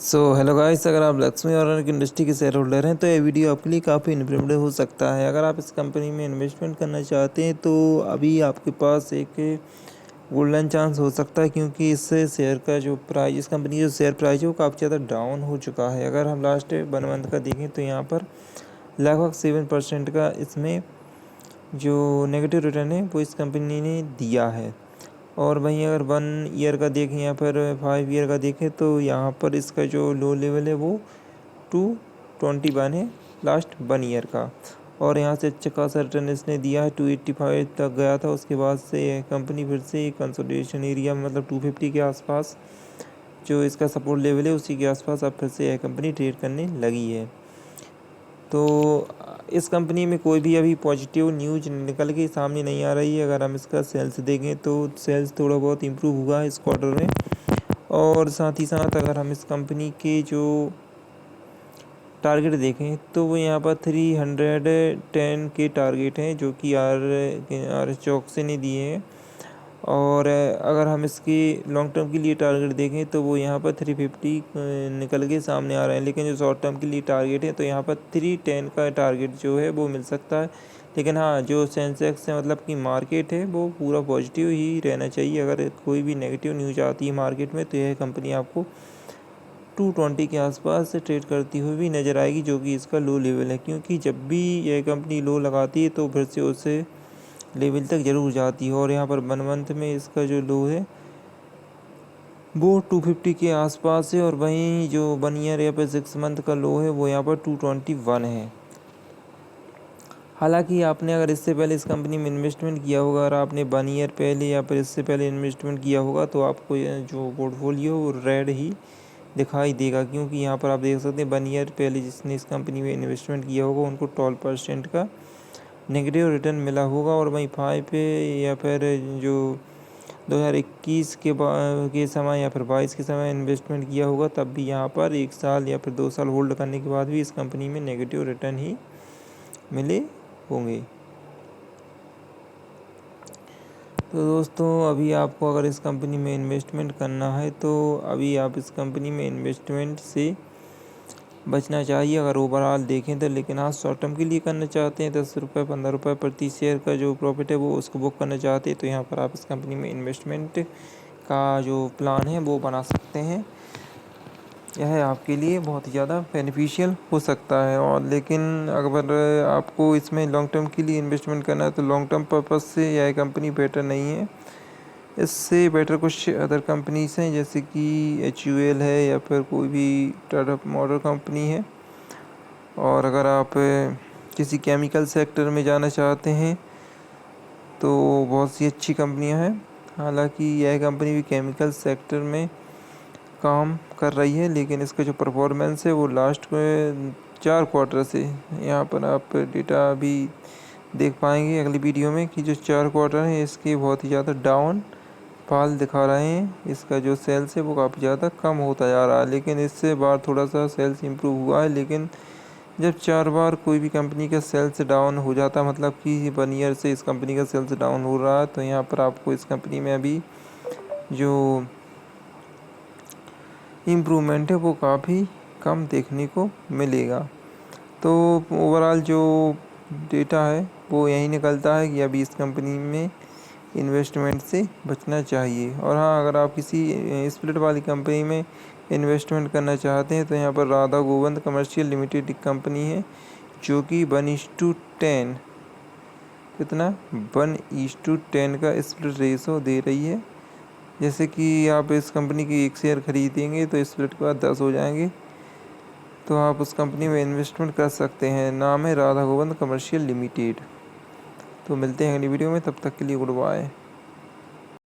Hello guys, अगर आप Lakshmi organic industry के शेयर होल्डर हैं तो ये वीडियो आपके लिए काफ़ी इन्फॉर्मेटिव हो सकता है। अगर आप इस कंपनी में इन्वेस्टमेंट करना चाहते हैं तो अभी आपके पास एक गोल्डन चांस हो सकता है, क्योंकि इससे शेयर का जो प्राइस, इस कंपनी का जो शेयर प्राइस है वो काफ़ी ज़्यादा डाउन हो चुका है। अगर हम लास्ट 1 मंथ का देखें तो यहाँ पर लगभग 7% का इसमें जो नेगेटिव रिटर्न है वो इस कंपनी ने दिया है। और वहीं अगर 1 ईयर का देखें या फिर 5 ईयर का देखें तो यहाँ पर इसका जो लो लेवल है वो 221 है लास्ट 1 ईयर का। और यहाँ से अच्छा खासा रिटर्न इसने दिया है, 285 तक गया था। उसके बाद से कंपनी फिर से कंसोलिडेशन एरिया में, मतलब 250 के आसपास जो इसका सपोर्ट लेवल है उसी के आसपास अब फिर से यह कंपनी ट्रेड करने लगी है। तो इस कंपनी में कोई भी अभी पॉजिटिव न्यूज निकल के सामने नहीं आ रही है। अगर हम इसका सेल्स देखें तो सेल्स थोड़ा बहुत इम्प्रूव हुआ है इस क्वार्टर में। और साथ ही साथ अगर हम इस कंपनी के जो टारगेट देखें तो वो यहाँ पर 310 के टारगेट हैं, जो कि आर चौकसे ने दिए हैं। और अगर हम इसकी लॉन्ग टर्म के लिए टारगेट देखें तो वो यहाँ पर 350 निकल के सामने आ रहे हैं। लेकिन जो शॉर्ट टर्म के लिए टारगेट है तो यहाँ पर 310 का टारगेट जो है वो मिल सकता है। लेकिन हाँ, जो सेंसेक्स है, मतलब कि मार्केट है, वो पूरा पॉजिटिव ही रहना चाहिए। अगर कोई भी नेगेटिव न्यूज आती है मार्केट में तो यह कंपनी आपको 220 के आसपास से ट्रेड करती हुई भी नज़र आएगी, जो कि इसका लो लेवल है। क्योंकि जब भी यह कंपनी लो लगाती है तो फिर से उसे लेवल तक ज़रूर जाती है। और यहाँ पर 1 मंथ में इसका जो लो है वो 250 के आसपास है। और वहीं जो 1 ईयर या फिर 6 मंथ का लो है वो यहाँ पर 221 है। हालांकि आपने अगर इससे पहले इस कंपनी में इन्वेस्टमेंट किया होगा, अगर आपने 1 ईयर पहले या फिर इससे पहले इन्वेस्टमेंट किया होगा तो आपको जो पोर्टफोलियो वो रेड ही दिखाई देगा। क्योंकि यहाँ पर आप देख सकते हैं 1 ईयर पहले जिसने इस कंपनी में इन्वेस्टमेंट किया होगा उनको 12% का नेगेटिव रिटर्न मिला होगा। और वहीं 5 पे या फिर जो 2021 के समय या फिर 22 के समय इन्वेस्टमेंट किया होगा तब भी यहाँ पर 1 साल या फिर 2 साल होल्ड करने के बाद भी इस कंपनी में नेगेटिव रिटर्न ही मिले होंगे। तो दोस्तों, अभी आपको अगर इस कंपनी में इन्वेस्टमेंट करना है तो अभी आप इस कंपनी में इन्वेस्टमेंट से बचना चाहिए अगर ओवरऑल देखें तो। लेकिन हाँ, शॉर्ट टर्म के लिए करना चाहते हैं, 10 रुपये 15 रुपये प्रति शेयर का जो प्रॉफिट है वो उसको बुक करना चाहते हैं तो यहाँ पर आप इस कंपनी में इन्वेस्टमेंट का जो प्लान है वो बना सकते हैं। यह आपके लिए बहुत ही ज़्यादा बेनिफिशियल हो सकता है। और लेकिन अगर आपको इसमें लॉन्ग टर्म के लिए इन्वेस्टमेंट करना है तो लॉन्ग टर्म पर्पज़ से यह कंपनी बेटर नहीं है। इससे बेटर कुछ अदर कंपनीज हैं, जैसे कि HUL है या फिर कोई भी टाटा मोटर कंपनी है। और अगर आप किसी केमिकल सेक्टर में जाना चाहते हैं तो बहुत सी अच्छी कंपनियां हैं। हालांकि यह कंपनी भी केमिकल सेक्टर में काम कर रही है, लेकिन इसका जो परफॉर्मेंस है वो लास्ट में 4 क्वार्टर से, यहाँ पर आप डेटा भी देख पाएंगे अगली वीडियो में, कि जो 4 क्वार्टर हैं इसके बहुत ही ज़्यादा डाउन फॉल दिखा रहे हैं। इसका जो सेल्स है वो काफ़ी ज़्यादा कम होता जा रहा है। लेकिन इससे बार थोड़ा सा सेल्स इम्प्रूव हुआ है। लेकिन जब 4 बार कोई भी कंपनी का सेल्स डाउन हो जाता, मतलब कि 1 ईयर से इस कंपनी का सेल्स डाउन हो रहा है, तो यहाँ पर आपको इस कंपनी में अभी जो इम्प्रूवमेंट है वो काफ़ी कम देखने को मिलेगा। तो ओवरऑल जो डेटा है वो यही निकलता है कि अभी इस कंपनी में इन्वेस्टमेंट से बचना चाहिए। और हाँ, अगर आप किसी स्प्लिट वाली कंपनी में इन्वेस्टमेंट करना चाहते हैं तो यहाँ पर राधा गोविंद कमर्शियल लिमिटेड एक कंपनी है, जो कि 1:10 कितना 1:10 का स्प्लिट रेशो दे रही है। जैसे कि आप इस कंपनी की 1 शेयर खरीदेंगे तो स्प्लिट के बाद 10 हो जाएंगे, तो आप उस कंपनी में इन्वेस्टमेंट कर सकते हैं। नाम है राधा गोविंद कमर्शियल लिमिटेड। तो मिलते हैं अगली वीडियो में, तब तक के लिए गुड बाय।